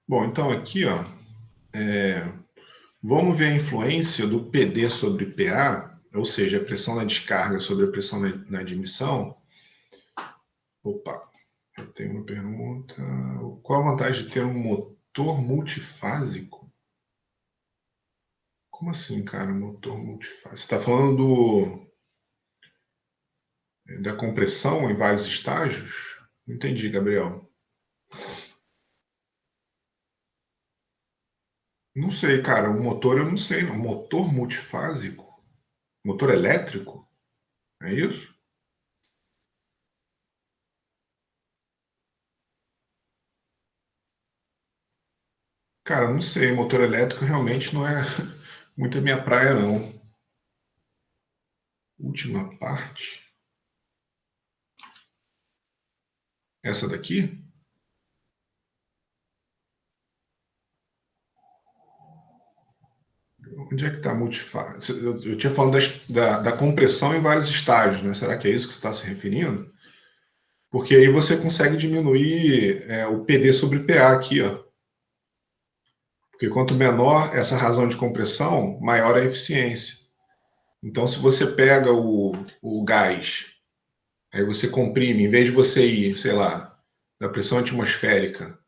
Bom, então aqui, ó, vamos ver a influência do PD sobre PA, ou seja, a pressão na descarga sobre a pressão na admissão. Opa, eu tenho uma pergunta. Qual a vantagem de ter um motor multifásico? Como assim, cara, motor multifásico? Você está falando da compressão em vários estágios? Não entendi, Gabriel. Não sei, cara. O motor eu não sei, não. Motor multifásico? Motor elétrico? É isso? Cara, não sei. Motor elétrico realmente não é muito a minha praia, não. Última parte. Essa daqui? Onde é que está multifásico? Eu tinha falado da compressão em vários estágios, né? Será que é isso que você está se referindo? Porque aí você consegue diminuir o PD sobre PA aqui, ó. Porque quanto menor essa razão de compressão, maior a eficiência. Então, se você pega o gás, aí você comprime, em vez de você ir, sei lá, da pressão atmosférica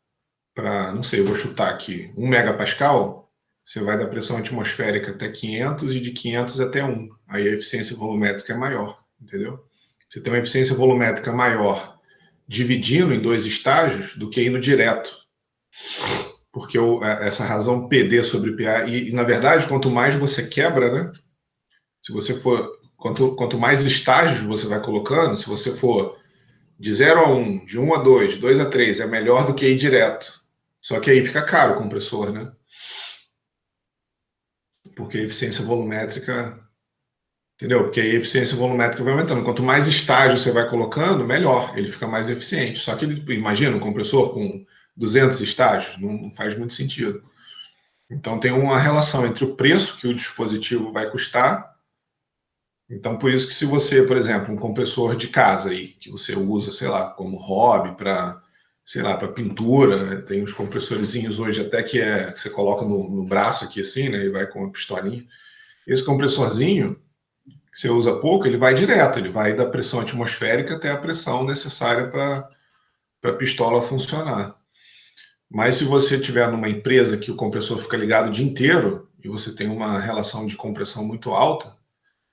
para, não sei, eu vou chutar aqui, 1 megapascal, você vai da pressão atmosférica até 500 e de 500 até 1. Aí a eficiência volumétrica é maior, entendeu? Você tem uma eficiência volumétrica maior dividindo em dois estágios do que indo direto. Porque essa razão PD sobre PA, e na verdade, quanto mais você quebra, né? Se você for, quanto mais estágios você vai colocando, se você for de 0 a 1, de 1 a 2, de 2 a 3, é melhor do que ir direto. Só que aí fica caro o compressor, né? Porque a eficiência volumétrica, entendeu? Porque aí a eficiência volumétrica vai aumentando. Quanto mais estágios você vai colocando, melhor. Ele fica mais eficiente. Só que ele, imagina um compressor com 200 estágios, não faz muito sentido. Então tem uma relação entre o preço que o dispositivo vai custar. Então por isso que se você, por exemplo, um compressor de casa aí, que você usa, sei lá, como hobby para, sei lá, para pintura, né? Tem uns compressorzinhos hoje até que você coloca no braço aqui assim, né, e vai com uma pistolinha. Esse compressorzinho que você usa pouco, ele vai direto, ele vai da pressão atmosférica até a pressão necessária para a pistola funcionar. Mas se você tiver numa empresa que o compressor fica ligado o dia inteiro e você tem uma relação de compressão muito alta,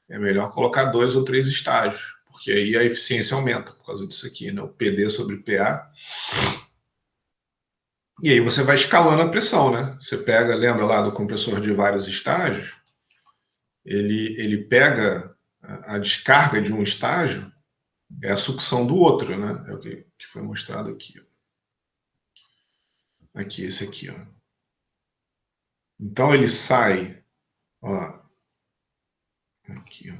é melhor colocar 2 ou 3 estágios, porque aí a eficiência aumenta por causa disso aqui, né? O PD sobre PA. E aí você vai escalando a pressão, né? Você pega, lembra lá do compressor de vários estágios? Ele pega a descarga de um estágio, é a sucção do outro, né? É o que foi mostrado aqui. Aqui, esse aqui, ó. Então ele sai, ó, aqui, ó.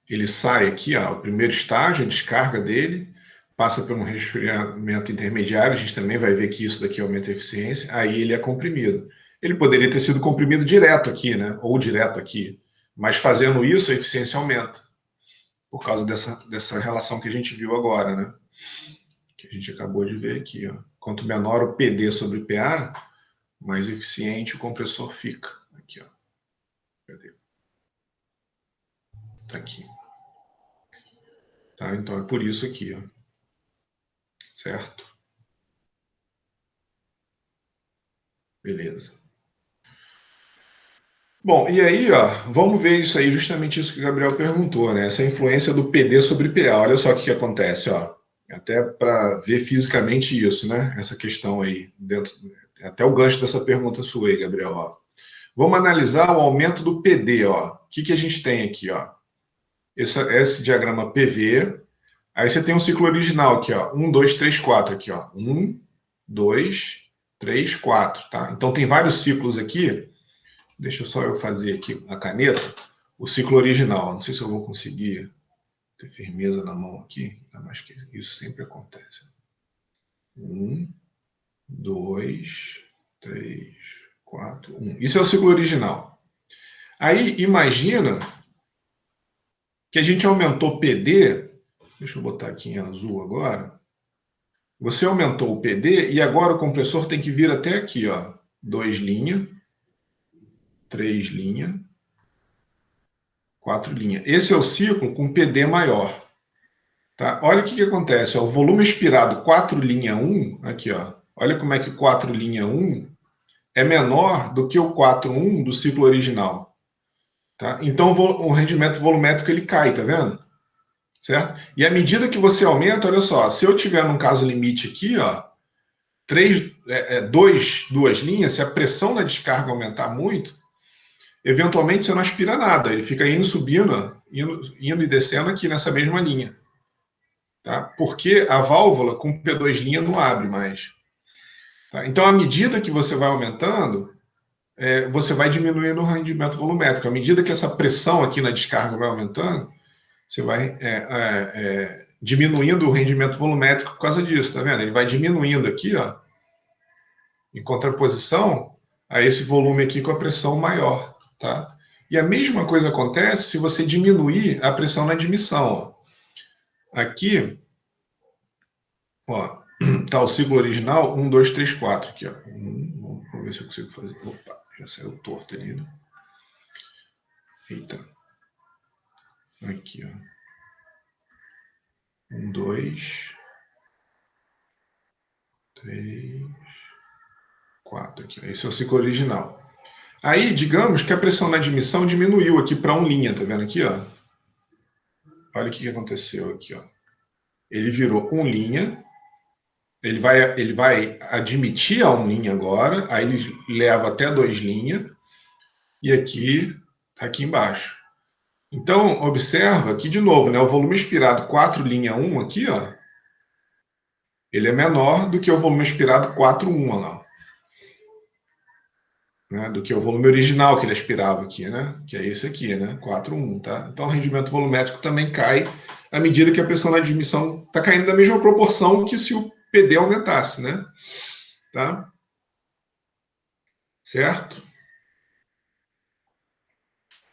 Ele sai aqui, ó, o primeiro estágio, a descarga dele, passa por um resfriamento intermediário, a gente também vai ver que isso daqui aumenta a eficiência, aí ele é comprimido. Ele poderia ter sido comprimido direto aqui, né? Ou direto aqui. Mas fazendo isso, a eficiência aumenta. Por causa dessa relação que a gente viu agora, né? Que a gente acabou de ver aqui, ó. Quanto menor o PD sobre PA, mais eficiente o compressor fica. Aqui, ó. Cadê? Tá aqui. Tá? Então é por isso aqui, ó. Certo? Beleza. Bom, e aí, ó, vamos ver isso aí, justamente isso que o Gabriel perguntou, né? Essa influência do PD sobre PA. Olha só o que acontece, ó. Até para ver fisicamente isso, né? Essa questão aí, dentro, até o gancho dessa pergunta sua aí, Gabriel, ó. Vamos analisar o aumento do PD, ó. O que a gente tem aqui, ó? Esse diagrama PV. Aí você tem um ciclo original aqui, ó. 1, 2, 3, 4 aqui, ó. 1, 2, 3, 4, tá? Então tem vários ciclos aqui. Deixa só eu fazer aqui a caneta, o ciclo original. Não sei se eu vou conseguir ter firmeza na mão aqui, ainda mais que isso sempre acontece. 1, 2, 3, 4, 1. Isso é o ciclo original. Aí imagina que a gente aumentou PD, deixa eu botar aqui em azul agora, Você aumentou o PD e agora o compressor tem que vir até aqui, ó. 2 linhas, 3 linhas, 4 linhas. Esse é o ciclo com PD maior. Tá? Olha o que acontece. Ó, o volume expirado 4 linha 1, aqui, ó. Olha como é que o 4 linha 1 é menor do que o 4.1 do ciclo original. Tá? Então o rendimento volumétrico ele cai, tá vendo? Certo? E à medida que você aumenta, olha só, se eu tiver num caso limite aqui, ó, duas linhas, se a pressão na descarga aumentar muito, eventualmente você não aspira nada, ele fica indo subindo, indo e descendo aqui nessa mesma linha. Tá? Porque a válvula com P2 linha não abre mais. Tá? Então, à medida que você vai aumentando, você vai diminuindo o rendimento volumétrico. À medida que essa pressão aqui na descarga vai aumentando, você vai diminuindo o rendimento volumétrico por causa disso, tá vendo? Ele vai diminuindo aqui, ó, em contraposição a esse volume aqui com a pressão maior, tá? E a mesma coisa acontece se você diminuir a pressão na admissão, ó. Aqui, ó, tá o ciclo original 1, 2, 3, 4 aqui, ó. Vamos ver se eu consigo fazer. Opa, já saiu torto ali, né? Eita. Aqui, ó. 1, 2, 3, 4 aqui. Esse é o ciclo original. Aí, digamos que a pressão na admissão diminuiu aqui para 1 linha, tá vendo aqui, ó? Olha o que aconteceu aqui, ó. Ele virou 1 linha, ele vai admitir a 1 linha agora, aí ele leva até 2 linhas, e aqui embaixo. Então, observa que, de novo, né, o volume expirado 4 linha 1 aqui, ó, ele é menor do que o volume expirado 4.1 lá. Né, do que o volume original que ele aspirava aqui, né? Que é esse aqui, né? 4.1, tá? Então o rendimento volumétrico também cai à medida que a pressão na admissão está caindo da mesma proporção que se o PD aumentasse, né? Tá? Certo?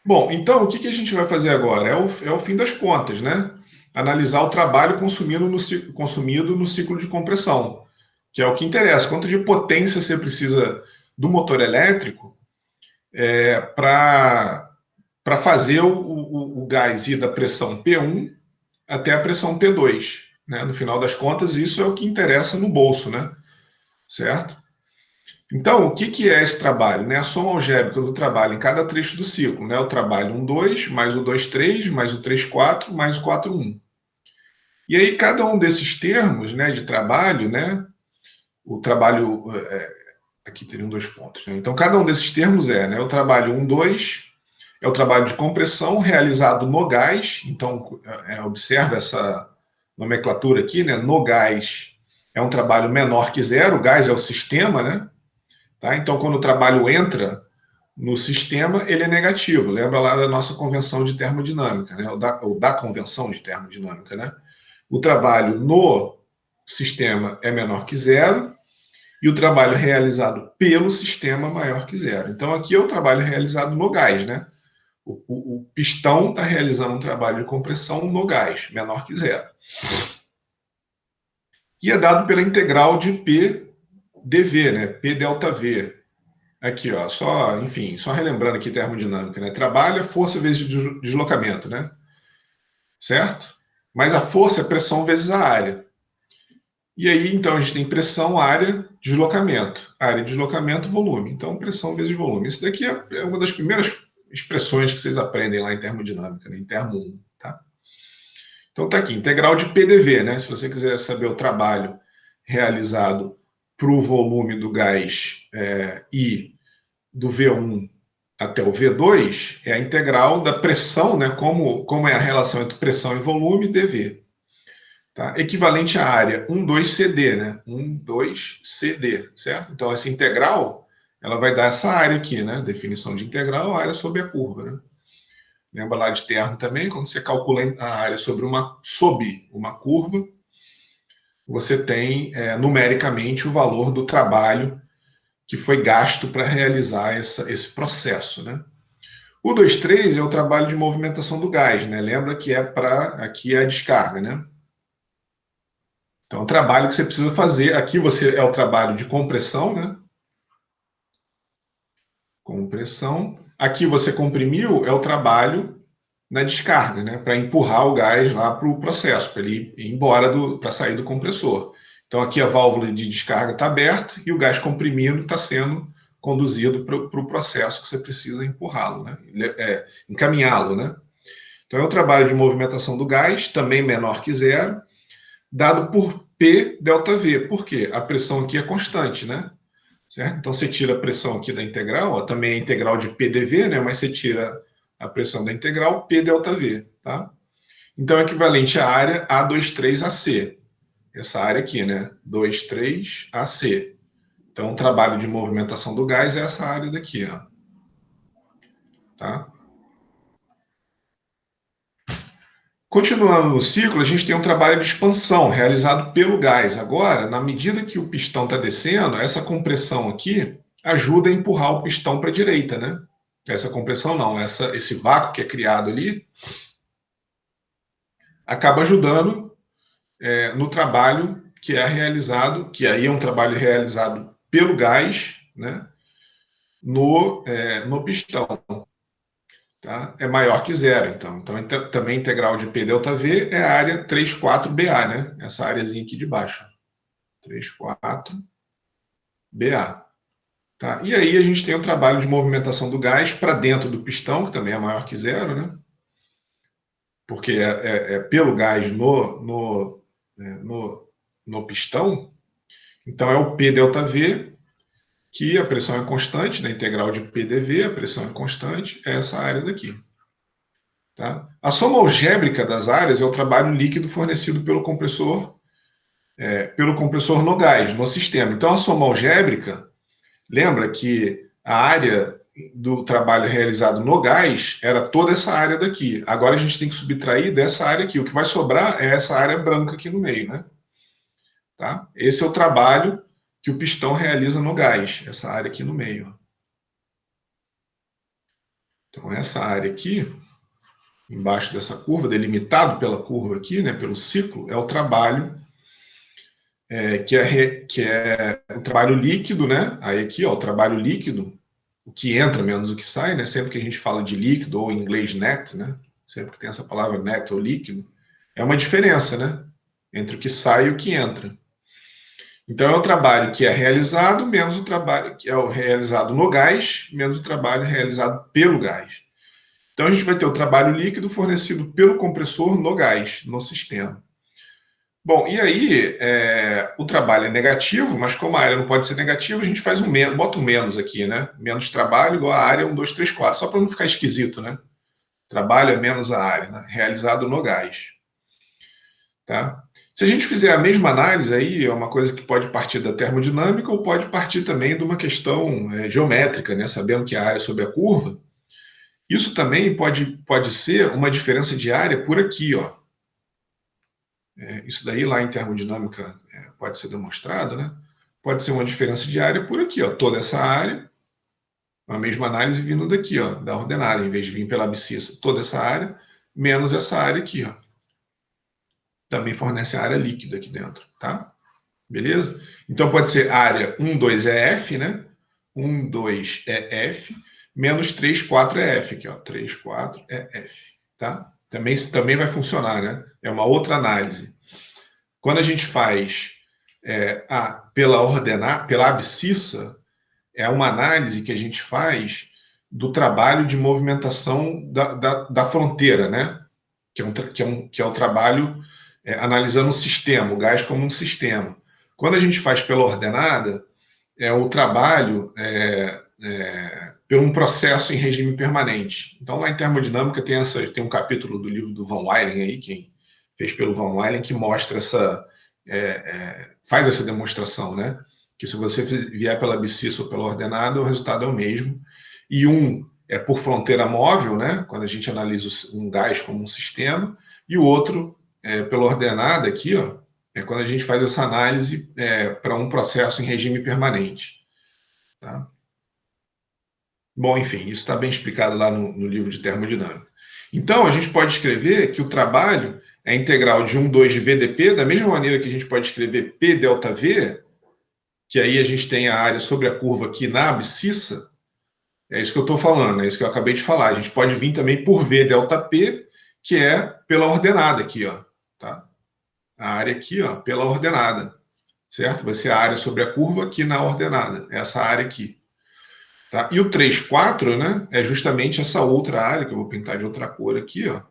Bom, então o que a gente vai fazer agora? É o fim das contas, né? Analisar o trabalho consumido no ciclo de compressão, que é o que interessa. Quanto de potência você precisa do motor elétrico para fazer o gás ir da pressão P1 até a pressão P2. Né? No final das contas, isso é o que interessa no bolso, né? Certo? Então, o que é esse trabalho? Né? A soma algébrica do trabalho em cada trecho do ciclo. Né? O trabalho 1,2, mais o 2,3, mais o 3,4, mais o 4,1. E aí, cada um desses termos, né, de trabalho, né, o trabalho... aqui teriam 2 pontos. Né? Então, cada um desses termos né, o trabalho 1,2 é o trabalho de compressão realizado no gás. Então, observa essa nomenclatura aqui, né? No gás é um trabalho menor que zero, o gás é o sistema, né? Tá? Então, quando o trabalho entra no sistema, ele é negativo. Lembra lá da nossa convenção de termodinâmica, né? Ou da convenção de termodinâmica, né? O trabalho no sistema é menor que zero e o trabalho realizado pelo sistema maior que zero. Então, aqui é o trabalho realizado no gás, né? O pistão está realizando um trabalho de compressão no gás, menor que zero. E é dado pela integral de P dV, né? P delta V. Aqui, ó, só relembrando aqui termodinâmica, né? Trabalho é força vezes deslocamento, né? Certo? Mas a força é pressão vezes a área. E aí, então, a gente tem pressão, área, deslocamento. Área, deslocamento, volume. Então, pressão vezes volume. Isso daqui é uma das primeiras expressões que vocês aprendem lá em termodinâmica, né? Em termo 1, tá? Então tá aqui, integral de PDV, né? Se você quiser saber o trabalho realizado para o volume do gás I do V1 até o V2, é a integral da pressão, né? Como é a relação entre pressão e volume, dV. Tá? Equivalente à área 1,2CD, né? 1,2CD, certo? Então essa integral, ela vai dar essa área aqui, né? Definição de integral, área sobre a curva, né? Lembra lá de termo também? Quando você calcula a área sobre uma curva, você tem numericamente o valor do trabalho que foi gasto para realizar esse processo, né? O 2,3 é o trabalho de movimentação do gás, né? Lembra que aqui é a descarga, né? Então, o trabalho que você precisa fazer, aqui você é o trabalho de compressão, né? Compressão. Aqui você comprimiu, é o trabalho na descarga, né? Para empurrar o gás lá para o processo, para ele ir embora, para sair do compressor. Então, aqui a válvula de descarga está aberta e o gás comprimido está sendo conduzido para o processo que você precisa empurrá-lo, né? Encaminhá-lo, né? Então, é o trabalho de movimentação do gás, também menor que zero, dado por P delta V. Por quê? A pressão aqui é constante, né? Certo? Então, você tira a pressão aqui da integral, ó, também é integral de PdV, né? Mas você tira a pressão da integral, P delta V, tá? Então, é equivalente à área A23AC. Essa área aqui, né? 23AC. Então, o trabalho de movimentação do gás é essa área daqui, ó. Tá? Continuando no ciclo, a gente tem um trabalho de expansão realizado pelo gás. Agora, na medida que o pistão está descendo, essa compressão aqui ajuda a empurrar o pistão para a direita, né? Essa compressão não, esse vácuo que é criado ali acaba ajudando no trabalho que é realizado, que aí é um trabalho realizado pelo gás, né? No pistão. Tá? É maior que zero, então. Então, também a integral de P delta V é a área 34BA, né? Essa áreazinha aqui de baixo. 34BA. Tá? E aí a gente tem o trabalho de movimentação do gás para dentro do pistão, que também é maior que zero, né? Porque é pelo gás no pistão. Então, é o P delta V, que a pressão é constante, na integral de PdV, a pressão é constante, é essa área daqui. Tá? A soma algébrica das áreas é o trabalho líquido fornecido pelo compressor no gás, no sistema. Então, a soma algébrica, lembra que a área do trabalho realizado no gás era toda essa área daqui. Agora a gente tem que subtrair dessa área aqui. O que vai sobrar é essa área branca aqui no meio, né? Tá? Esse é o trabalho que o pistão realiza no gás, essa área aqui no meio. Então, essa área aqui, embaixo dessa curva, delimitado pela curva aqui, né, pelo ciclo, é o trabalho que é o trabalho líquido, né? Aí aqui, ó, o trabalho líquido, o que entra menos o que sai, né? Sempre que a gente fala de líquido, ou em inglês net, né? Sempre que tem essa palavra net ou líquido, é uma diferença, né? Entre o que sai e o que entra. Então é o trabalho que é realizado menos o trabalho que é realizado no gás, menos o trabalho realizado pelo gás. Então a gente vai ter o trabalho líquido fornecido pelo compressor no gás, no sistema. Bom, e aí o trabalho é negativo, mas como a área não pode ser negativa, a gente faz um menos, bota um menos aqui, né? Menos trabalho igual a área 1, 2, 3, 4, só para não ficar esquisito, né? Trabalho é menos a área, né? Realizado no gás. Tá? Se a gente fizer a mesma análise aí, é uma coisa que pode partir da termodinâmica ou pode partir também de uma questão geométrica, né? Sabendo que a área é sobre a curva. Isso também pode ser uma diferença de área por aqui, ó. Isso daí lá em termodinâmica pode ser demonstrado, né? Pode ser uma diferença de área por aqui, ó. Toda essa área, a mesma análise vindo daqui, ó, da ordenada, em vez de vir pela abscissa. Toda essa área, menos essa área aqui, ó. Também fornece a área líquida aqui dentro, tá? Beleza? Então pode ser área 1, 2 é F, né? 1, 2 é F, menos 3, 4 é F aqui, ó. 3, 4 é F, tá? Também vai funcionar, né? É uma outra análise. Quando a gente faz pela abscissa, é uma análise que a gente faz do trabalho de movimentação da fronteira, né? Que é o trabalho analisando o sistema, o gás como um sistema. Quando a gente faz pela ordenada, é o trabalho por um processo em regime permanente. Então, lá em termodinâmica tem um capítulo do livro do Van Wylen aí, quem fez pelo Van Wylen, que mostra faz essa demonstração, né? Que se você vier pela abscissa ou pela ordenada, o resultado é o mesmo. E um é por fronteira móvel, né? Quando a gente analisa um gás como um sistema, e o outro pela ordenada aqui, ó, é quando a gente faz essa análise para um processo em regime permanente. Tá? Bom, enfim, isso está bem explicado lá no livro de termodinâmica. Então, a gente pode escrever que o trabalho a integral de 1, 2 de VdP, da mesma maneira que a gente pode escrever P delta V, que aí a gente tem a área sobre a curva aqui na abscissa, é isso que eu estou falando, é isso que eu acabei de falar. A gente pode vir também por V delta P, que é pela ordenada aqui, ó, tá? A área aqui, ó, pela ordenada, certo? Vai ser a área sobre a curva aqui na ordenada, essa área aqui. Tá? E o 3, 4, né, é justamente essa outra área, que eu vou pintar de outra cor aqui, ó.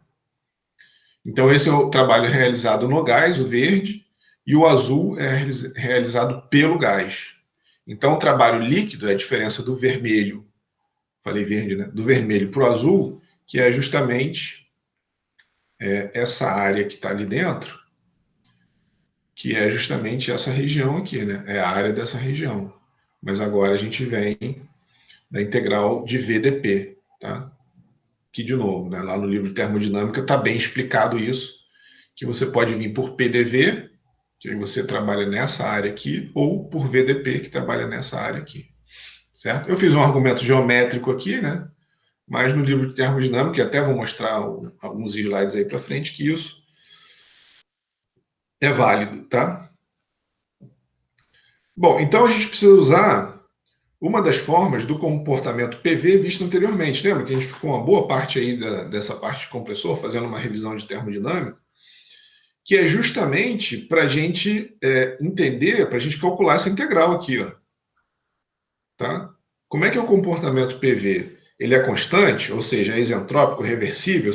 Então, esse é o trabalho realizado no gás, o verde, e o azul é realizado pelo gás. Então, o trabalho líquido é a diferença do vermelho, falei verde, né? Do vermelho para o azul, que é justamente essa área que está ali dentro, que é justamente essa região aqui, né? É a área dessa região. Mas agora a gente vem da integral de VdP, tá? Que, de novo, né? Lá no livro de termodinâmica está bem explicado isso, que você pode vir por PDV, que aí você trabalha nessa área aqui, ou por VdP, que trabalha nessa área aqui, certo? Eu fiz um argumento geométrico aqui, né? Mas no livro de termodinâmica, e até vou mostrar alguns slides aí para frente, que isso é válido, tá? Bom, então a gente precisa usar uma das formas do comportamento PV visto anteriormente. Lembra que a gente ficou uma boa parte aí dessa parte de compressor, fazendo uma revisão de termodinâmica, que é justamente para a gente entender, para a gente calcular essa integral aqui, ó. Tá? Como é que é o comportamento PV? Ele é constante, ou seja, é isentrópico reversível,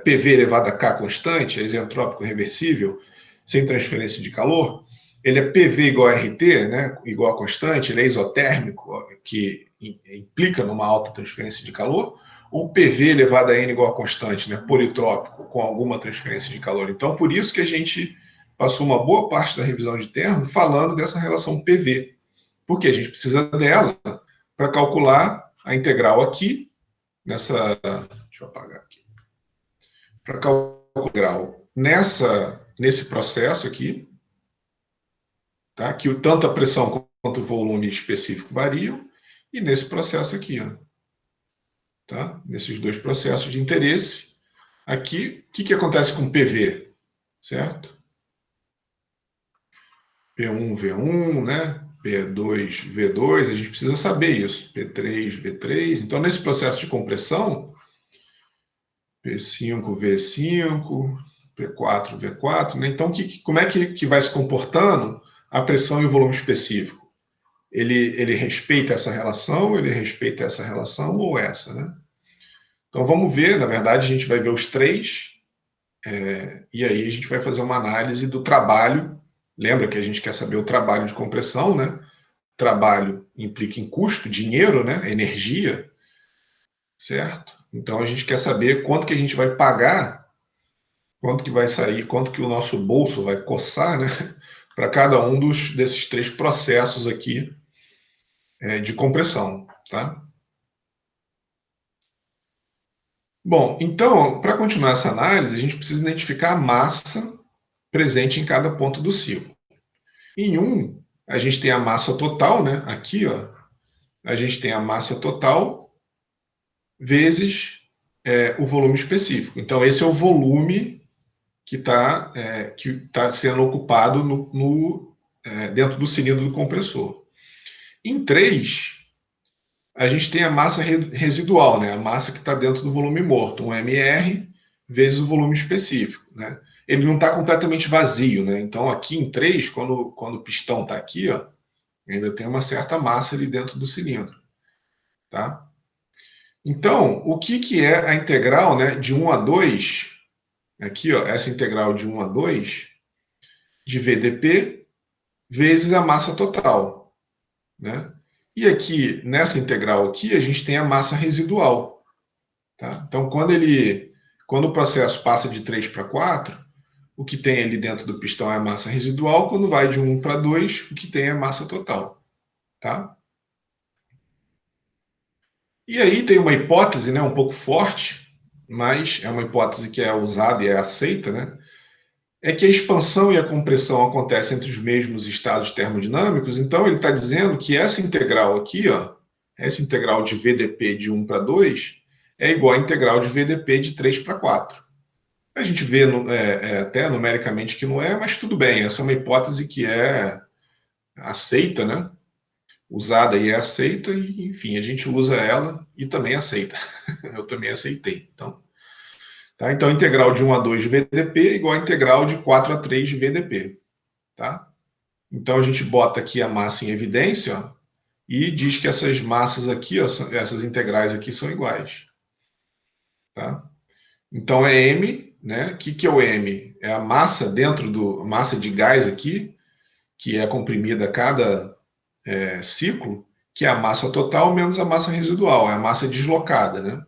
PV elevado a K constante, é isentrópico reversível, sem transferência de calor. Ele é PV igual a RT, né, igual a constante, ele é isotérmico, que implica numa alta transferência de calor, ou PV elevado a N igual a constante, né, politrópico, com alguma transferência de calor. Então, por isso que a gente passou uma boa parte da revisão de termo falando dessa relação PV, porque a gente precisa dela para calcular a integral aqui, nessa. Deixa eu apagar aqui. Para calcular a integral nesse processo aqui, tá? Que tanto a pressão quanto o volume específico variam, e nesse processo aqui, ó, tá? Nesses dois processos de interesse. Aqui, o que acontece com PV? Certo? P1, V1, né? P2, V2, a gente precisa saber isso. P3, V3. Então, nesse processo de compressão, P5, V5, P4, V4, né? Então, como é que vai se comportando a pressão e o volume específico? Ele respeita essa relação, ele respeita essa relação ou essa, né? Então, vamos ver, na verdade, a gente vai ver os três, e aí a gente vai fazer uma análise do trabalho. Lembra que a gente quer saber o trabalho de compressão, né? Trabalho implica em custo, dinheiro, né? Energia, certo? Então, a gente quer saber quanto que a gente vai pagar, quanto que vai sair, quanto que o nosso bolso vai coçar, né? Para cada um desses três processos aqui de compressão, tá? Bom, então, para continuar essa análise, a gente precisa identificar a massa presente em cada ponto do ciclo. Em um, a gente tem a massa total, né? Aqui, ó, a gente tem a massa total vezes o volume específico. Então, esse é o volume que tá sendo ocupado dentro do cilindro do compressor. Em 3, a gente tem a massa residual, né? A massa que está dentro do volume morto, um mR vezes o volume específico, né? Ele não está completamente vazio, né? Então, aqui em 3, quando o pistão está aqui, ó, ainda tem uma certa massa ali dentro do cilindro, tá? Então, o que é a integral, né, de 1 a 2, aqui, ó, essa integral de 1 a 2, de VdP vezes a massa total, né? E aqui, nessa integral aqui, a gente tem a massa residual, tá? Então, quando o processo passa de 3 para 4, o que tem ali dentro do pistão é a massa residual, quando vai de 1 para 2, o que tem é a massa total, tá? E aí tem uma hipótese, né, um pouco forte, mas é uma hipótese que é usada e é aceita, né? É que a expansão e a compressão acontecem entre os mesmos estados termodinâmicos, então ele está dizendo que essa integral aqui, ó, essa integral de VdP de 1 para 2, é igual à integral de VdP de 3 para 4. A gente vê até numericamente que não é, mas tudo bem, essa é uma hipótese que é aceita, né? Usada e é aceita, e enfim, a gente usa ela e também aceita. Eu também aceitei. Então, tá? Então, integral de 1 a 2 de VDP é igual a integral de 4 a 3 de VDP. Tá? Então, a gente bota aqui a massa em evidência, ó, e diz que essas massas aqui, ó, essas integrais aqui são iguais. Tá? Então, é M, né? O que é o M? É a massa dentro a massa de gás aqui, que é comprimida a cada ciclo, que é a massa total menos a massa residual, é a massa deslocada, né?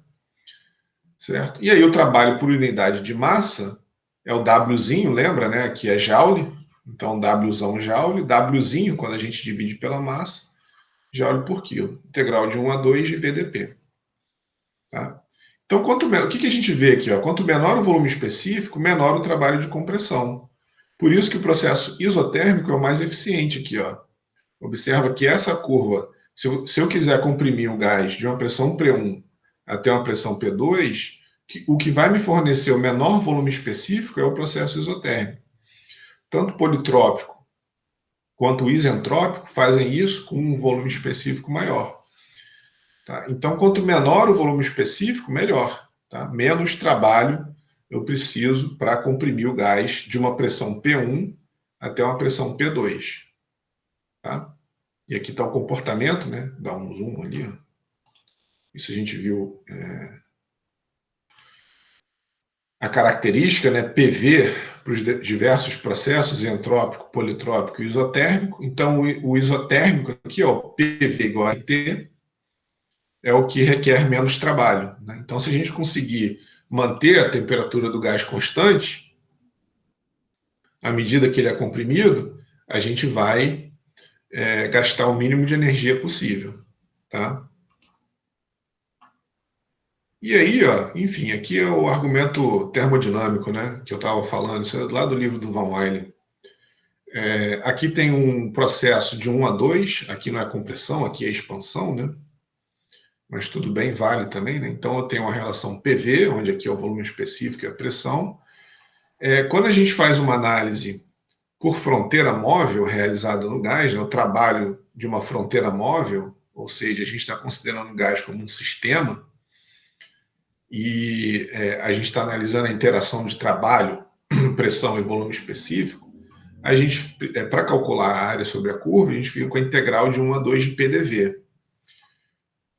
Certo? E aí o trabalho por unidade de massa é o Wzinho, lembra, né? Que é Joule. Então, Wzão Joule, Wzinho, quando a gente divide pela massa, Joule por quilo. Integral de 1 a 2 de VDP. Tá? Então, o que a gente vê aqui? Ó? Quanto menor o volume específico, menor o trabalho de compressão. Por isso que o processo isotérmico é o mais eficiente aqui. Ó. Observa que essa curva, se eu quiser comprimir o gás de uma pressão P1 até uma pressão P2, o que vai me fornecer o menor volume específico é o processo isotérmico. Tanto politrópico quanto isentrópico fazem isso com um volume específico maior. Tá? Então, quanto menor o volume específico, melhor. Tá? Menos trabalho eu preciso para comprimir o gás de uma pressão P1 até uma pressão P2. Tá? E aqui está o comportamento, né? Dá um zoom ali. Ó. Isso a gente viu a característica, né? PV para os diversos processos, entrópico, politrópico e isotérmico. Então, o isotérmico aqui, ó, PV igual a RT, é o que requer menos trabalho. Né? Então, se a gente conseguir manter a temperatura do gás constante, à medida que ele é comprimido, a gente vai gastar o mínimo de energia possível. Tá? E aí, ó, enfim, aqui é o argumento termodinâmico, né, que eu estava falando, isso é lá do livro do Van Wiley. Aqui tem um processo de 1 a 2, aqui não é compressão, aqui é expansão, né? Mas tudo bem, vale também, né? Então eu tenho uma relação PV, onde aqui é o volume específico e a pressão. Quando a gente faz uma análise por fronteira móvel realizada no gás, né, o trabalho de uma fronteira móvel, ou seja, a gente está considerando o gás como um sistema, e a gente está analisando a interação de trabalho, pressão e volume específico, a gente, para calcular a área sobre a curva, a gente fica com a integral de 1 a 2 de PDV.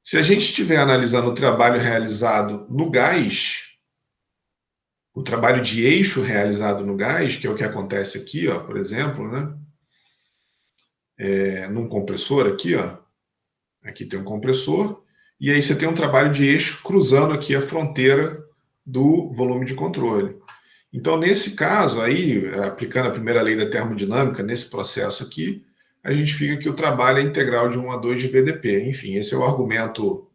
Se a gente estiver analisando o trabalho realizado no gás, o trabalho de eixo realizado no gás, que é o que acontece aqui, ó, por exemplo, né? Num compressor aqui, ó, aqui tem um compressor, e aí você tem um trabalho de eixo cruzando aqui a fronteira do volume de controle. Então, nesse caso aí, aplicando a primeira lei da termodinâmica, nesse processo aqui, a gente fica que o trabalho é integral de 1 a 2 de VDP. Enfim, esse é o argumento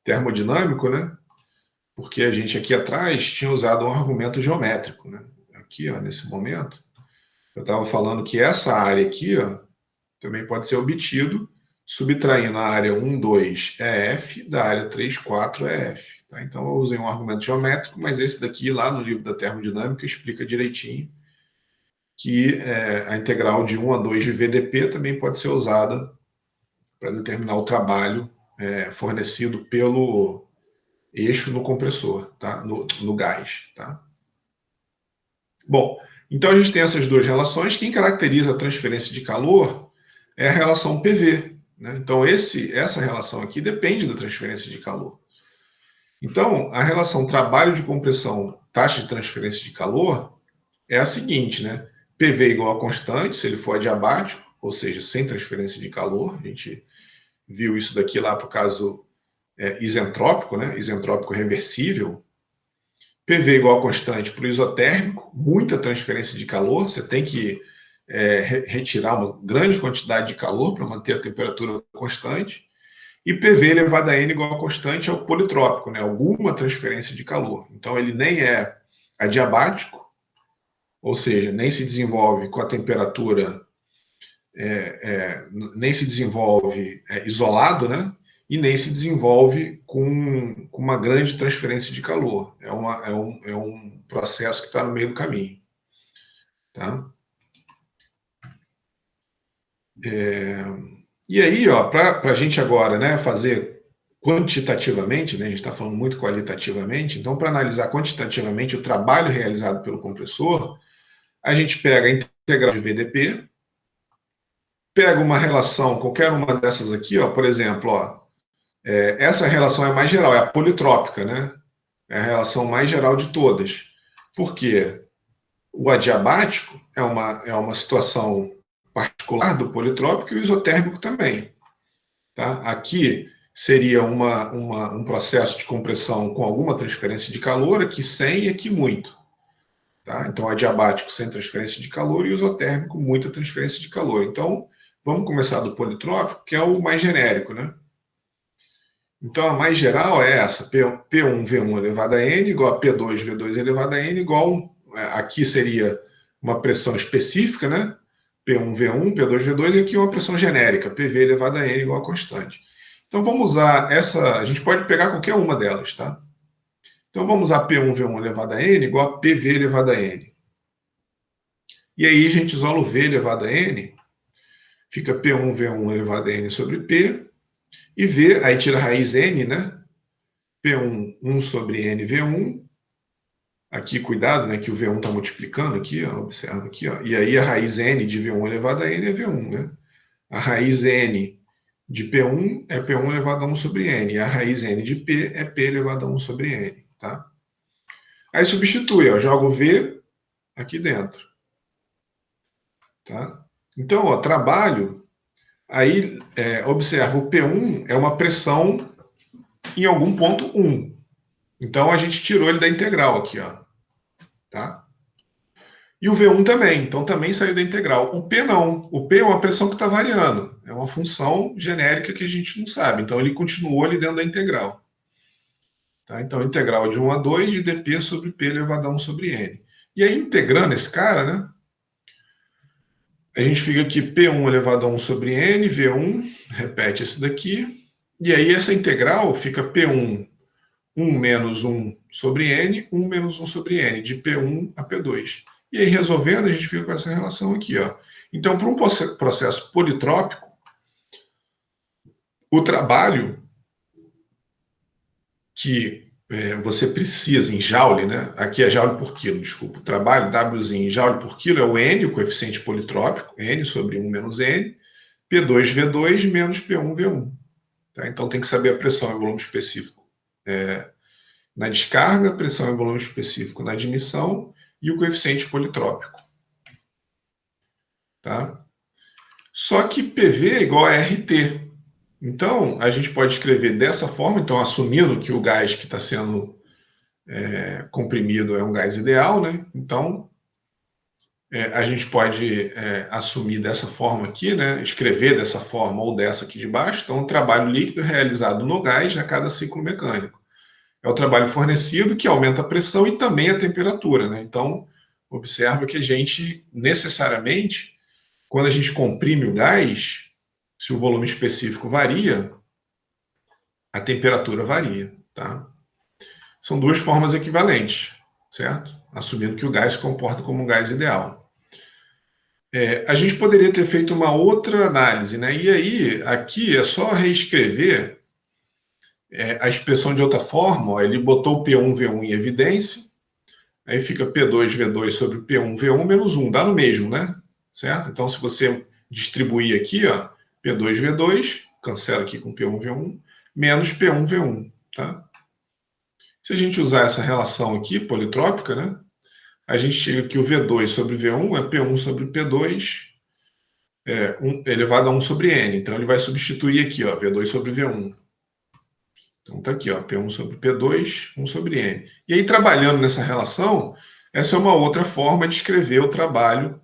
termodinâmico, né? Porque a gente aqui atrás tinha usado um argumento geométrico, né? Aqui, ó, nesse momento, eu estava falando que essa área aqui, ó, também pode ser obtido subtraindo a área 1, 2 é F, da área 3, 4 é F. Tá? Então eu usei um argumento geométrico, mas esse daqui, lá no livro da termodinâmica, explica direitinho que a integral de 1 a 2 de VDP também pode ser usada para determinar o trabalho fornecido pelo eixo no compressor, tá? no gás. Tá? Bom, então a gente tem essas duas relações. Quem caracteriza a transferência de calor é a relação PV. Né? Então essa relação aqui depende da transferência de calor. Então, a relação trabalho de compressão, taxa de transferência de calor, é a seguinte, né? PV igual a constante, se ele for adiabático, ou seja, sem transferência de calor. A gente viu isso daqui lá para o caso isentrópico, né? Isentrópico reversível. PV igual a constante para o isotérmico, muita transferência de calor, você tem que retirar uma grande quantidade de calor para manter a temperatura constante. E PV elevado a N igual a constante é o politrópico, né? Alguma transferência de calor. Então ele nem é adiabático, ou seja, nem se desenvolve com a temperatura, nem se desenvolve isolado, né? e nem se desenvolve com uma grande transferência de calor. É um processo que está no meio do caminho. Tá? E aí, para a gente agora, né, fazer quantitativamente, né, a gente está falando muito qualitativamente, então, para analisar quantitativamente o trabalho realizado pelo compressor, a gente pega a integral de VDP, pega uma relação, qualquer uma dessas aqui, por exemplo, essa relação é mais geral, é a politrópica, né? É a relação mais geral de todas. Por quê? O adiabático é uma situação particular do politrópico e o isotérmico também. Tá? Aqui seria um processo de compressão com alguma transferência de calor, aqui sem e aqui muito. Tá? Então, adiabático sem transferência de calor e o isotérmico muita transferência de calor. Então, vamos começar do politrópico, que é o mais genérico, né? Então, a mais geral é essa, P1V1 elevado a N igual a P2V2 elevado a N igual, aqui seria uma pressão específica, né? P1V1, P2V2, e aqui uma pressão genérica, PV elevado a N igual a constante. Então, vamos usar essa, a gente pode pegar qualquer uma delas, tá? Então, vamos usar P1V1 elevado a N igual a PV elevado a N. E aí, a gente isola o V elevado a N, fica P1V1 elevado a N sobre P, e V, aí tira a raiz N, né? P1, 1 sobre NV1. Aqui, cuidado, né, que o V1 está multiplicando aqui, observa aqui. E aí a raiz N de V1 elevado a N é V1, né? A raiz N de P1 é P1 elevado a 1 sobre N. E a raiz N de P é P elevado a 1 sobre N, tá? Aí substitui, joga o V aqui dentro. Tá? Então, trabalho, aí observa, o P1 é uma pressão em algum ponto 1. Então, a gente tirou ele da integral aqui, tá? E o V1 também, então também saiu da integral. O P não. O P é uma pressão que está variando. É uma função genérica que a gente não sabe. Então ele continuou ali dentro da integral. Tá? Então, integral de 1 a 2 de dp sobre P elevado a 1 sobre N. E aí, integrando esse cara, né? A gente fica aqui P1 elevado a 1 sobre N, V1, repete esse daqui. E aí essa integral fica P1, 1 menos 1 sobre N, 1 menos 1 sobre N, de P1 a P2. E aí, resolvendo, a gente fica com essa relação aqui. Então, para um processo politrópico, o trabalho que você precisa em joule, né? Aqui é joule por quilo, desculpa. O trabalho, Wzinho em joule por quilo, é o N, o coeficiente politrópico, N sobre 1 menos N, P2V2 menos P1V1. Tá? Então, tem que saber a pressão e volume específico na descarga, pressão e volume específico na admissão e o coeficiente politrópico. Tá? Só que PV é igual a RT. Então, a gente pode escrever dessa forma, então assumindo que o gás que está sendo comprimido é um gás ideal, né? Então, a gente pode assumir dessa forma aqui, né? Escrever dessa forma ou dessa aqui de baixo. Então, o trabalho líquido realizado no gás a cada ciclo mecânico. É o trabalho fornecido que aumenta a pressão e também a temperatura, né? Então, observa que a gente, necessariamente, quando a gente comprime o gás, se o volume específico varia, a temperatura varia, tá? São duas formas equivalentes, certo? Assumindo que o gás se comporta como um gás ideal. A gente poderia ter feito uma outra análise, né? E aí, aqui é só reescrever a expressão de outra forma. Ele botou o P1V1 em evidência, aí fica P2V2 sobre P1V1 menos 1, dá no mesmo, né? Certo? Então, se você distribuir aqui, P2V2, cancela aqui com P1V1, menos P1V1, tá? Se a gente usar essa relação aqui, politrópica, né? A gente chega que o V2 sobre V1 é P1 sobre P2 elevado a 1 sobre N. Então, ele vai substituir aqui, V2 sobre V1. Então, tá aqui, P1 sobre P2, 1 sobre N. E aí, trabalhando nessa relação, essa é uma outra forma de escrever o trabalho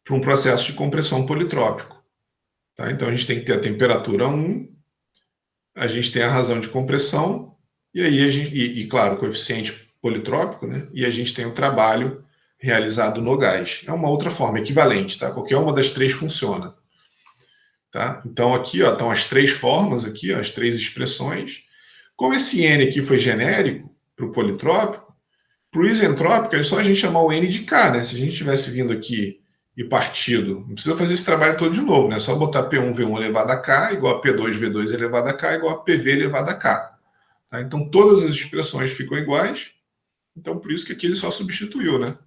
para um processo de compressão politrópico. Tá? Então, a gente tem que ter a temperatura 1, a gente tem a razão de compressão, e aí claro, o coeficiente politrópico, né? E a gente tem o trabalho realizado no gás. É uma outra forma, equivalente, tá? Qualquer uma das três funciona. Tá? Então, aqui ó, estão as três formas, aqui, ó, as três expressões. Como esse N aqui foi genérico para o politrópico, para o isentrópico é só a gente chamar o N de K, né? Se a gente tivesse vindo aqui e partido, não precisa fazer esse trabalho todo de novo, né? É só botar P1V1 elevado a K igual a P2V2 elevado a K igual a PV elevado a K. Tá? Então, todas as expressões ficam iguais. Então, por isso que aqui ele só substituiu, né?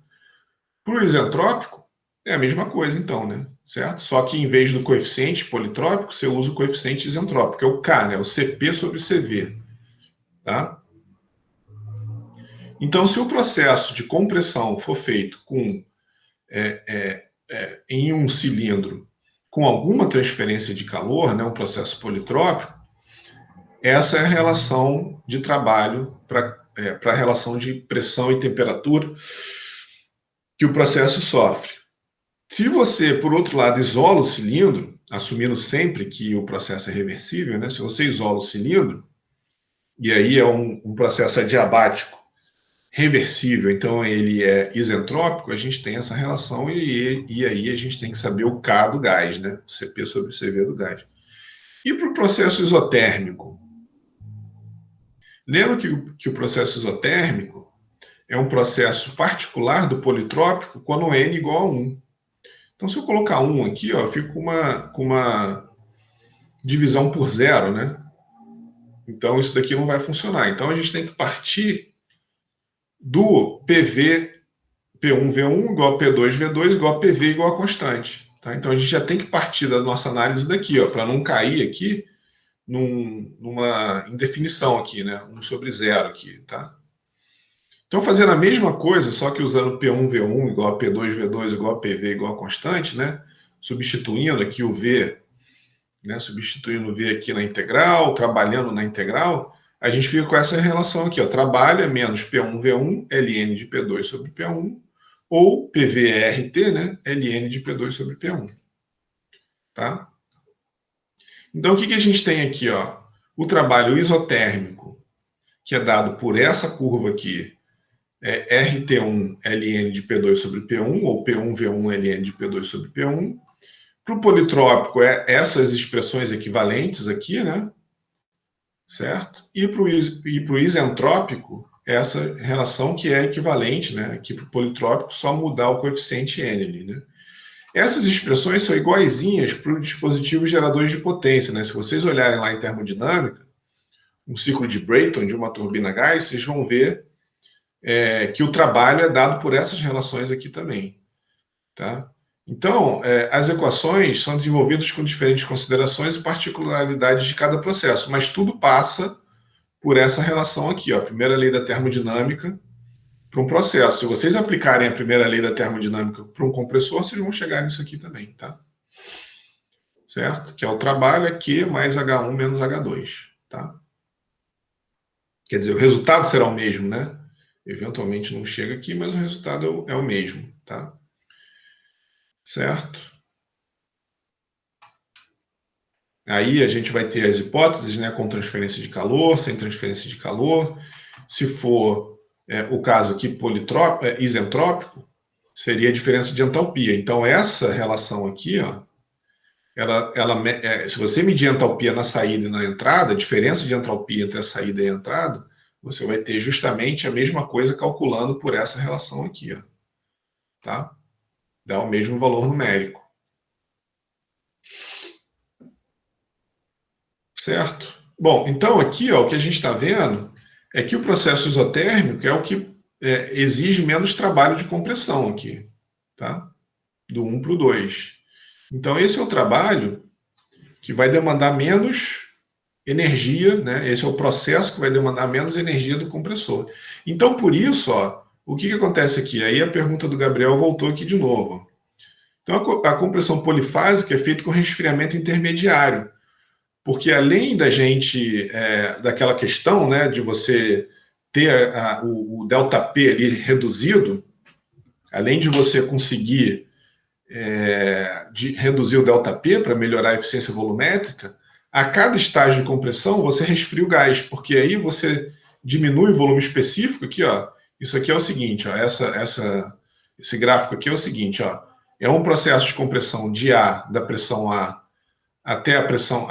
Para o isentrópico, é a mesma coisa, então, né? Certo? Só que em vez do coeficiente politrópico, você usa o coeficiente isentrópico, que é o K, né? O CP sobre CV. Tá? Então, se o processo de compressão for feito em um cilindro com alguma transferência de calor, né, um processo politrópico, essa é a relação de trabalho para a relação de pressão e temperatura que o processo sofre. Se você, por outro lado, isola o cilindro, assumindo sempre que o processo é reversível, né? Se você isola o cilindro, e aí é um processo adiabático reversível, então ele é isentrópico, a gente tem essa relação e aí a gente tem que saber o K do gás, né? O CP sobre CV do gás. E para o processo isotérmico? Lembra que o processo isotérmico é um processo particular do politrópico quando N igual a 1. Então, se eu colocar 1 aqui, ó, eu fico com uma divisão por zero, né? Então, isso daqui não vai funcionar. Então, a gente tem que partir do PV P1V1 igual a P2V2 igual a PV igual a constante. Tá? Então, a gente já tem que partir da nossa análise daqui, para não cair aqui numa indefinição aqui, né? 1 sobre 0 aqui. Tá? Então, fazendo a mesma coisa, só que usando P1V1 igual a P2V2 igual a PV igual a constante, né? Substituindo aqui o V, né? Substituindo o V aqui na integral, trabalhando na integral, a gente fica com essa relação aqui, ó, trabalha menos P1V1 ln de P2 sobre P1, ou PVRT, né? ln de P2 sobre P1. Tá? Então, o que a gente tem aqui? Ó? O trabalho isotérmico, que é dado por essa curva aqui, é RT1 ln de P2 sobre P1, ou P1V1 ln de P2 sobre P1. Para o politrópico, é essas expressões equivalentes aqui, né? Certo? E para o isentrópico, essa relação que é equivalente, né? Aqui para o politrópico, só mudar o coeficiente N ali, né? Essas expressões são iguaizinhas para os dispositivos geradores de potência, né? Se vocês olharem lá em termodinâmica, um ciclo de Brayton de uma turbina a gás, vocês vão ver que o trabalho é dado por essas relações aqui também. Tá? Então, as equações são desenvolvidas com diferentes considerações e particularidades de cada processo, mas tudo passa por essa relação aqui, ó, a primeira lei da termodinâmica para um processo. Se vocês aplicarem a primeira lei da termodinâmica para um compressor, vocês vão chegar nisso aqui também, tá? Certo? Que é o trabalho é Q mais H1 menos H2, tá? Quer dizer, o resultado será o mesmo, né? Eventualmente não chega aqui, mas o resultado é o mesmo, tá? Certo? Aí a gente vai ter as hipóteses, né, com transferência de calor, sem transferência de calor. Se for o caso aqui isentrópico, seria a diferença de entalpia. Então, essa relação aqui, ó, se você medir a entalpia na saída e na entrada, a diferença de entalpia entre a saída e a entrada, você vai ter justamente a mesma coisa calculando por essa relação aqui. Ó, tá? Dá o mesmo valor numérico. Certo? Bom, então aqui ó, o que a gente está vendo é que o processo isotérmico é o que exige menos trabalho de compressão aqui, tá? Do 1 para o 2. Então esse é o trabalho que vai demandar menos energia, né? Esse é o processo que vai demandar menos energia do compressor. Então por isso, ó, o que acontece aqui? Aí a pergunta do Gabriel voltou aqui de novo. Então a compressão polifásica é feita com resfriamento intermediário. Porque além da gente, daquela questão, né, de você ter o ΔP ali reduzido, além de você conseguir reduzir o ΔP para melhorar a eficiência volumétrica, a cada estágio de compressão você resfria o gás, porque aí você diminui o volume específico aqui, ó. Isso aqui é o seguinte, ó, esse gráfico aqui é o seguinte, ó, é um processo de compressão de A, da pressão A até a pressão,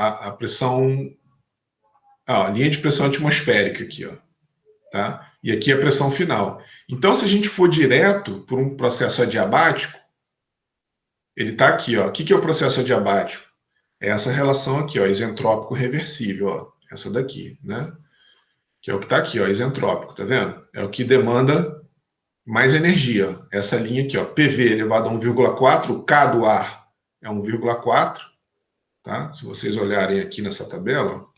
a linha de pressão atmosférica aqui, ó, tá? E aqui a pressão final. Então, se a gente for direto por um processo adiabático, ele está aqui, ó. O que é o processo adiabático? É essa relação aqui, ó, isentrópico reversível, ó, essa daqui, né? Que é o que está aqui, ó, isentrópico, tá vendo? É o que demanda mais energia, ó. Essa linha aqui, ó, PV elevado a 1,4, o K do ar é 1,4, tá? Se vocês olharem aqui nessa tabela, ó,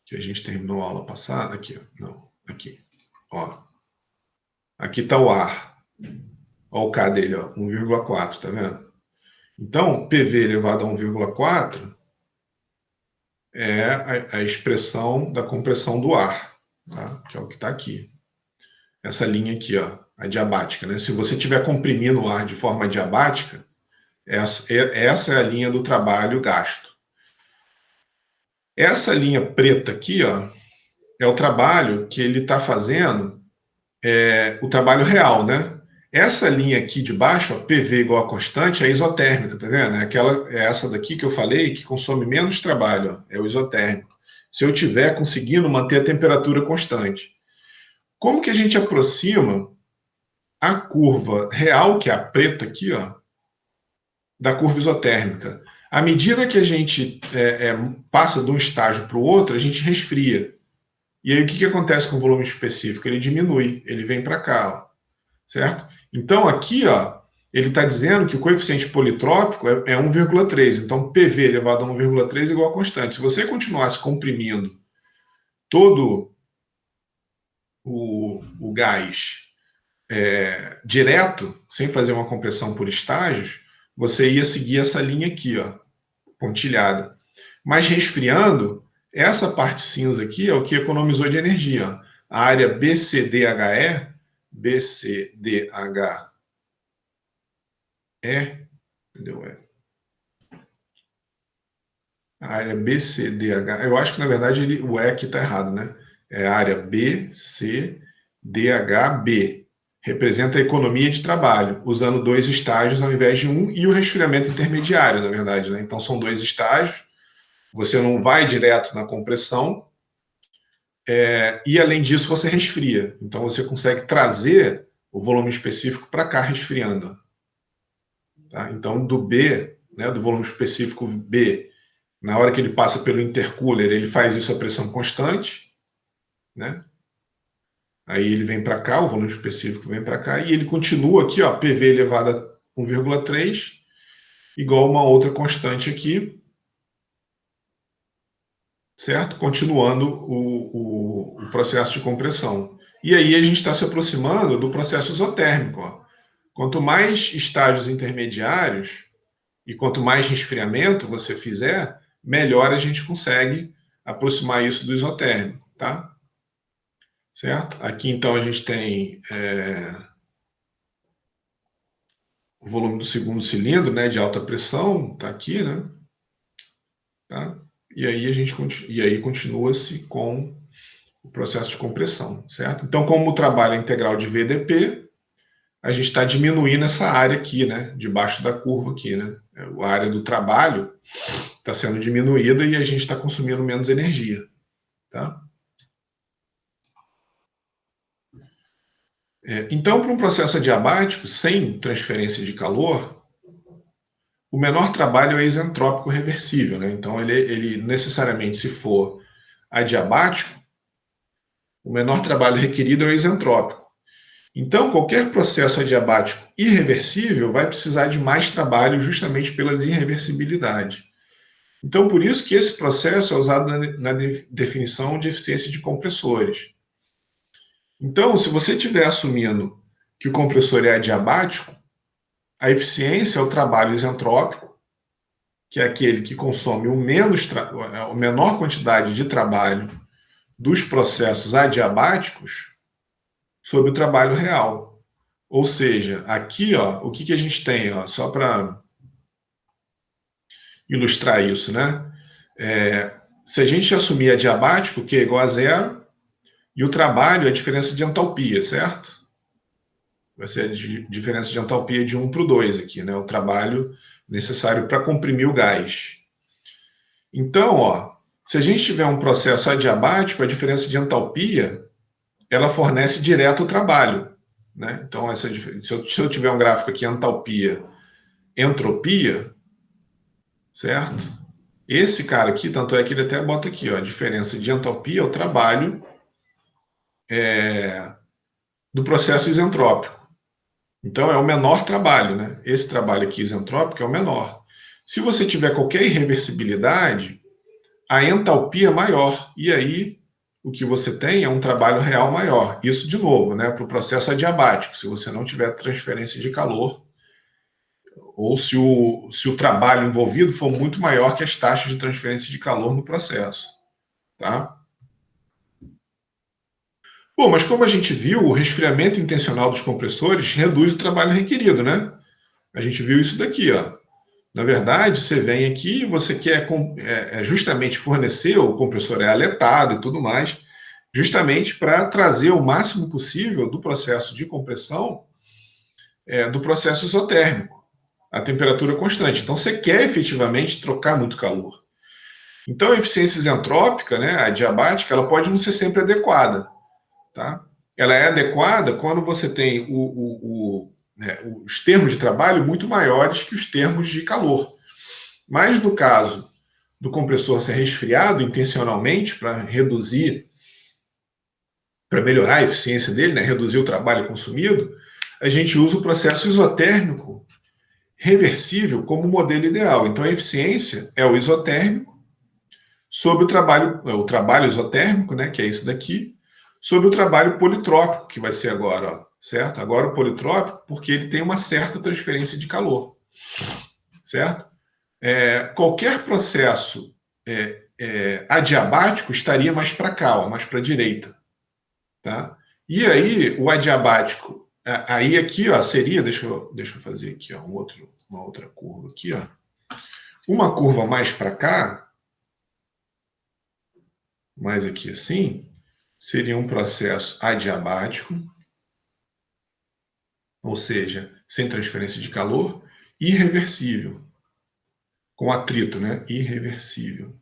que a gente terminou a aula passada, aqui, ó, não, aqui, ó. Aqui está o ar, ó o K dele, ó, 1,4, tá vendo? Então, PV elevado a 1,4 é a expressão da compressão do ar, tá? Que é o que está aqui. Essa linha aqui, ó, adiabática, né? Se você estiver comprimindo o ar de forma adiabática, essa é a linha do trabalho gasto. Essa linha preta aqui, ó, é o trabalho que ele está fazendo, o trabalho real, né? Essa linha aqui de baixo, ó, PV igual a constante, é isotérmica, tá vendo? É essa daqui que eu falei que consome menos trabalho, ó, é o isotérmico. Se eu estiver conseguindo manter a temperatura constante. Como que a gente aproxima a curva real, que é a preta aqui, ó, da curva isotérmica? À medida que a gente passa de um estágio para o outro, a gente resfria. E aí o que acontece com o volume específico? Ele diminui, ele vem para cá, ó, certo? Então aqui, ó, ele está dizendo que o coeficiente politrópico é 1,3. Então PV elevado a 1,3 é igual a constante. Se você continuasse comprimindo todo o gás direto, sem fazer uma compressão por estágios, você ia seguir essa linha aqui, ó, pontilhada. Mas resfriando, essa parte cinza aqui é o que economizou de energia. Ó. A área BCDHE, entendeu? A área BCDH, eu acho que na verdade o E aqui está errado, né? É a área BCDHB. Representa a economia de trabalho, usando 2 estágios ao invés de um, e o resfriamento intermediário, na verdade, né? Então são 2 estágios, você não vai direto na compressão, e além disso você resfria. Então você consegue trazer o volume específico para cá resfriando. Tá? Então do B, né, do volume específico B, na hora que ele passa pelo intercooler, ele faz isso a pressão constante, né? Aí ele vem para cá, o volume específico vem para cá, e ele continua aqui, ó, PV elevado a 1,3, igual a uma outra constante aqui, certo? Continuando o processo de compressão. E aí a gente está se aproximando do processo isotérmico. Ó. Quanto mais estágios intermediários e quanto mais resfriamento você fizer, melhor a gente consegue aproximar isso do isotérmico, tá? Certo? Aqui então a gente tem o volume do segundo cilindro, né, de alta pressão, tá aqui, né? Tá? E aí continua-se com o processo de compressão, certo? Então, como o trabalho é integral de VDP, a gente está diminuindo essa área aqui, né, debaixo da curva aqui, né? A área do trabalho está sendo diminuída e a gente está consumindo menos energia, tá? Então, para um processo adiabático, sem transferência de calor, o menor trabalho é isentrópico reversível, né? Então, ele necessariamente, se for adiabático, o menor trabalho requerido é o isentrópico. Então, qualquer processo adiabático irreversível vai precisar de mais trabalho justamente pelas irreversibilidades. Então, por isso que esse processo é usado na definição de eficiência de compressores. Então, se você estiver assumindo que o compressor é adiabático, a eficiência é o trabalho isentrópico, que é aquele que consome a menor quantidade de trabalho dos processos adiabáticos sobre o trabalho real. Ou seja, aqui, ó, o que a gente tem, ó, só para ilustrar isso, né? Se a gente assumir adiabático, Q é igual a zero, e o trabalho é a diferença de entalpia, certo? Vai ser a diferença de entalpia de 1 para o 2 aqui, né? O trabalho necessário para comprimir o gás. Então, ó, se a gente tiver um processo adiabático, a diferença de entalpia, ela fornece direto o trabalho, né? Então, se eu tiver um gráfico aqui, entalpia, entropia, certo? Esse cara aqui, tanto é que ele até bota aqui, ó, a diferença de entalpia é o trabalho do processo isentrópico. Então, é o menor trabalho, né? Esse trabalho aqui isentrópico é o menor. Se você tiver qualquer irreversibilidade, a entalpia é maior. E aí, o que você tem é um trabalho real maior. Isso, de novo, né, para o processo adiabático, se você não tiver transferência de calor, ou se o trabalho envolvido for muito maior que as taxas de transferência de calor no processo. Tá? Bom, mas como a gente viu, o resfriamento intencional dos compressores reduz o trabalho requerido, né? A gente viu isso daqui, ó. Na verdade, você vem aqui e você quer justamente fornecer, o compressor é aletado e tudo mais, justamente para trazer o máximo possível do processo de compressão do processo isotérmico, a temperatura constante. Então, você quer efetivamente trocar muito calor. Então, a eficiência isentrópica, né, a adiabática, ela pode não ser sempre adequada. Tá? Ela é adequada quando você tem os termos de trabalho muito maiores que os termos de calor. Mas no caso do compressor ser resfriado intencionalmente para reduzir, para melhorar a eficiência dele, né, reduzir o trabalho consumido, a gente usa o processo isotérmico reversível como modelo ideal. Então a eficiência é o isotérmico sobre o trabalho isotérmico, né, que é esse daqui, sobre o trabalho politrópico, que vai ser agora, ó, certo? Agora o politrópico, porque ele tem uma certa transferência de calor, certo? Qualquer processo adiabático estaria mais para cá, ó, mais para a direita, tá? E aí o adiabático, aí aqui, ó, seria, deixa eu fazer aqui, ó, uma outra curva aqui, ó. Uma curva mais para cá, mais aqui assim, seria um processo adiabático, ou seja, sem transferência de calor, irreversível, com atrito, né? Irreversível.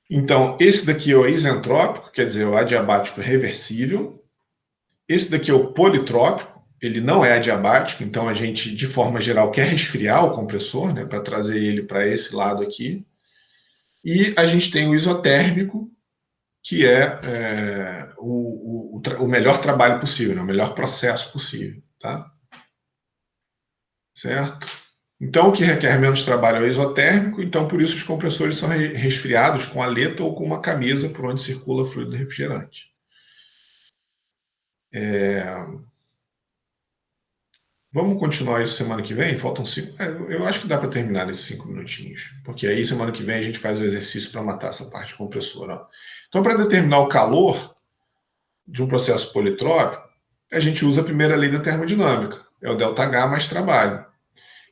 Então, esse daqui é o isentrópico, quer dizer, o adiabático reversível. Esse daqui é o politrópico, ele não é adiabático, então a gente, de forma geral, quer resfriar o compressor, né, para trazer ele para esse lado aqui. E a gente tem o isotérmico, que é o melhor trabalho possível, né, o melhor processo possível. Tá? Certo? Então, o que requer menos trabalho é o isotérmico, então por isso os compressores são resfriados com aleta ou com uma camisa por onde circula fluido refrigerante. Vamos continuar isso semana que vem? Faltam 5. Eu acho que dá para terminar nesses 5 minutinhos, porque aí semana que vem a gente faz o exercício para matar essa parte compressora. Ó. Então, para determinar o calor de um processo politrópico, a gente usa a primeira lei da termodinâmica, é o ΔH mais trabalho.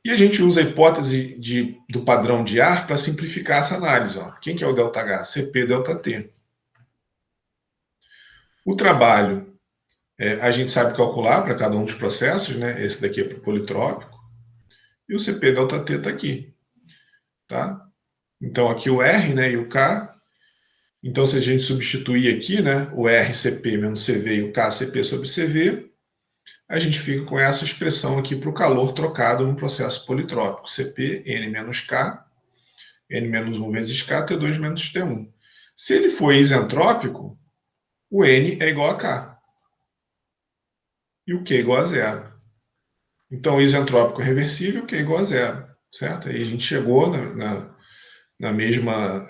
E a gente usa a hipótese do padrão de ar para simplificar essa análise. Ó. Quem que é o ΔH? CP ΔT. O trabalho, a gente sabe calcular para cada um dos processos, né? Esse daqui é para o politrópico. E o CP ΔT está aqui. Tá? Então, aqui o R, né, e o K. Então, se a gente substituir aqui, né, o RCP menos CV e o KCP sobre CV, a gente fica com essa expressão aqui para o calor trocado no processo politrópico. CP, N menos K, N menos 1 vezes K, T2 menos T1. Se ele for isentrópico, o N é igual a K. E o Q é igual a zero. Então, isentrópico reversível, Q é igual a zero. Certo? Aí a gente chegou na mesma...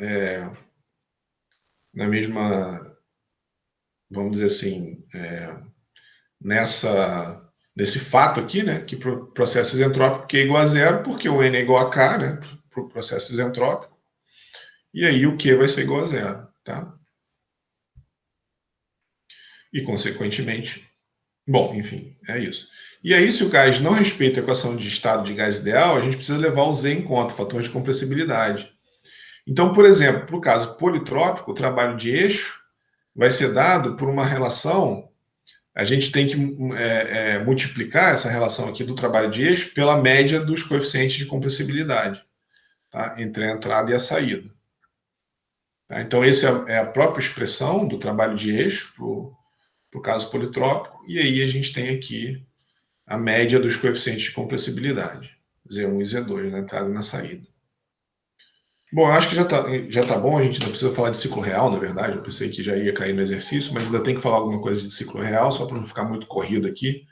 vamos dizer assim, nesse fato aqui, né, que para o processo isentrópico Q é igual a zero, porque o N é igual a K, né, para o processo isentrópico, e aí o Q vai ser igual a zero, tá? E, consequentemente, bom, enfim, é isso. E aí, se o gás não respeita a equação de estado de gás ideal, a gente precisa levar o Z em conta, o fator de compressibilidade. Então, por exemplo, para o caso politrópico, o trabalho de eixo vai ser dado por uma relação a gente tem que multiplicar essa relação aqui do trabalho de eixo pela média dos coeficientes de compressibilidade, tá? Entre a entrada e a saída. Tá? Então, essa é a própria expressão do trabalho de eixo para o caso politrópico, e aí a gente tem aqui a média dos coeficientes de compressibilidade, Z1 e Z2, na entrada e na saída. Bom, eu acho que já tá bom, a gente não precisa falar de ciclo real, na verdade, eu pensei que já ia cair no exercício, mas ainda tem que falar alguma coisa de ciclo real, só para não ficar muito corrido aqui.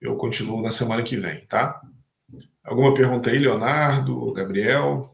Eu continuo na semana que vem, tá? Alguma pergunta aí, Leonardo, Gabriel?